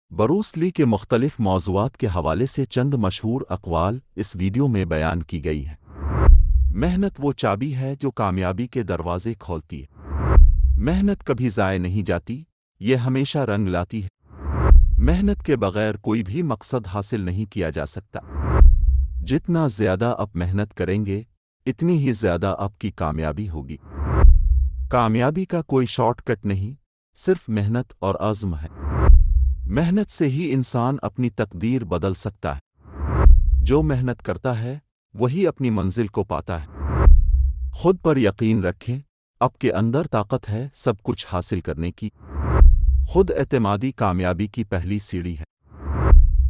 Bruce لی کے مختلف موضوعات کے حوالے سے چند مشہور اقوال اس ویڈیو میں بیان کی گئی ہیں۔ محنت وہ چابی ہے جو کامیابی کے دروازے کھولتی ہے۔ محنت کبھی ضائع نہیں جاتی، یہ ہمیشہ رنگ لاتی ہے۔ محنت کے بغیر کوئی بھی مقصد حاصل نہیں کیا جا سکتا۔ جتنا زیادہ آپ محنت کریں گے، اتنی ہی زیادہ آپ کی کامیابی ہوگی۔ کامیابی کا کوئی شارٹ کٹ نہیں، صرف محنت اور عزم ہے۔ محنت سے ہی انسان اپنی تقدیر بدل سکتا ہے۔ جو محنت کرتا ہے وہی اپنی منزل کو پاتا ہے۔ خود پر یقین رکھیں، آپ کے اندر طاقت ہے سب کچھ حاصل کرنے کی۔ خود اعتمادی کامیابی کی پہلی سیڑھی ہے۔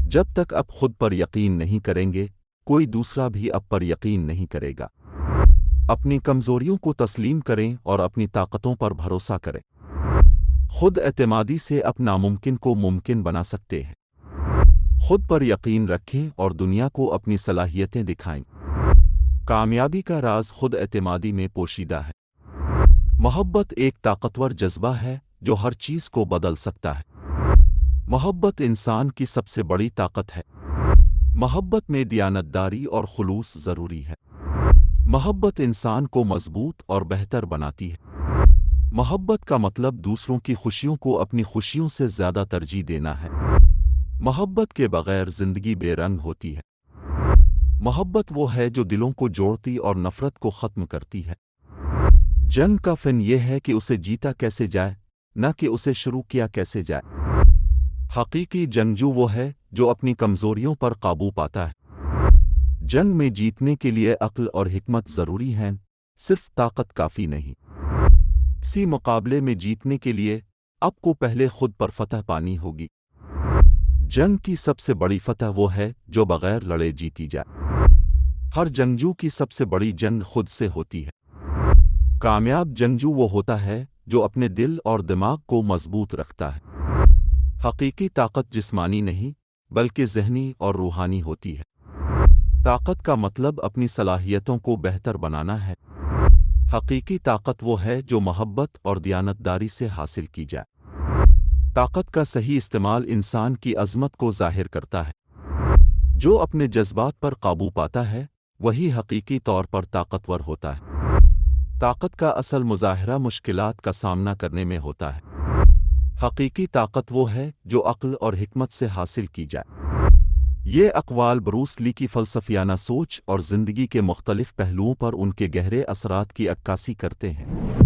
جب تک آپ خود پر یقین نہیں کریں گے، کوئی دوسرا بھی آپ پر یقین نہیں کرے گا۔ اپنی کمزوریوں کو تسلیم کریں اور اپنی طاقتوں پر بھروسہ کریں۔ خود اعتمادی سے آپ ناممکن کو ممکن بنا سکتے ہیں۔ خود پر یقین رکھیں اور دنیا کو اپنی صلاحیتیں دکھائیں۔ کامیابی کا راز خود اعتمادی میں پوشیدہ ہے۔ محبت ایک طاقتور جذبہ ہے جو ہر چیز کو بدل سکتا ہے۔ محبت انسان کی سب سے بڑی طاقت ہے۔ محبت میں دیانتداری اور خلوص ضروری ہے۔ محبت انسان کو مضبوط اور بہتر بناتی ہے۔ محبت کا مطلب دوسروں کی خوشیوں کو اپنی خوشیوں سے زیادہ ترجیح دینا ہے۔ محبت کے بغیر زندگی بے رنگ ہوتی ہے۔ محبت وہ ہے جو دلوں کو جوڑتی اور نفرت کو ختم کرتی ہے۔ جنگ کا فن یہ ہے کہ اسے جیتا کیسے جائے، نہ کہ اسے شروع کیا کیسے جائے۔ حقیقی جنگجو وہ ہے جو اپنی کمزوریوں پر قابو پاتا ہے۔ جنگ میں جیتنے کے لیے عقل اور حکمت ضروری ہیں، صرف طاقت کافی نہیں۔ کسی مقابلے میں جیتنے کے لیے آپ کو پہلے خود پر فتح پانی ہوگی۔ جنگ کی سب سے بڑی فتح وہ ہے جو بغیر لڑے جیتی جائے۔ ہر جنگجو کی سب سے بڑی جنگ خود سے ہوتی ہے۔ کامیاب جنگجو وہ ہوتا ہے جو اپنے دل اور دماغ کو مضبوط رکھتا ہے۔ حقیقی طاقت جسمانی نہیں بلکہ ذہنی اور روحانی ہوتی ہے۔ طاقت کا مطلب اپنی صلاحیتوں کو بہتر بنانا ہے۔ حقیقی طاقت وہ ہے جو محبت اور دیانتداری سے حاصل کی جائے۔ طاقت کا صحیح استعمال انسان کی عظمت کو ظاہر کرتا ہے۔ جو اپنے جذبات پر قابو پاتا ہے وہی حقیقی طور پر طاقتور ہوتا ہے۔ طاقت کا اصل مظاہرہ مشکلات کا سامنا کرنے میں ہوتا ہے۔ حقیقی طاقت وہ ہے جو عقل اور حکمت سے حاصل کی جائے۔ یہ اقوال بروس لی کی فلسفیانہ سوچ اور زندگی کے مختلف پہلوؤں پر ان کے گہرے اثرات کی عکاسی کرتے ہیں۔